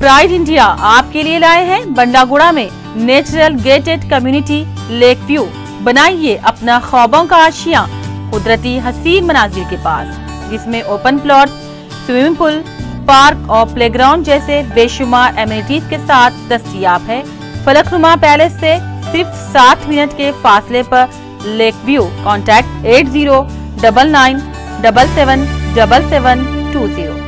Pride India आपके लिए लाए हैं बंडागुड़ा में natural gated community lake view. बनाइए अपना ख्वाबों का आशियां कुदरती हसीन मनाजिर के पास, जिसमें open plot, swimming pool, park और प्लेग्राउंड जैसे बेशुमार एमिनिटीज के साथ दस्तयाब है। फलकनुमा पैलेस से सिर्फ 7 मिनट के फासले पर लेक व्यू। कॉन्टैक्ट 8099777720।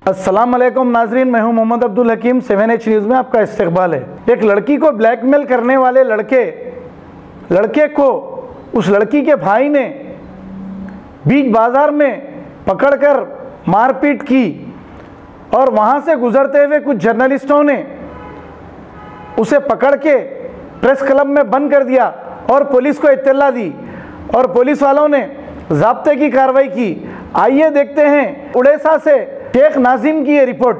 अस्सलाम वालेकुम नाजरीन, मैं हूं मोहम्मद अब्दुल हकीम। 7H न्यूज़ में आपका इस्तकबाल है। एक लड़की को ब्लैकमेल करने वाले लड़के को उस लड़की के भाई ने बीच बाजार में पकड़कर मारपीट की और वहां से गुजरते हुए कुछ जर्नलिस्टों ने उसे पकड़ के प्रेस क्लब में बंद कर दिया और पुलिस को इत्तला दी और पुलिस वालों ने ज़ाब्ते की कार्रवाई की। आइए देखते हैं उड़ीसा से शेख नाजिम की ये रिपोर्ट।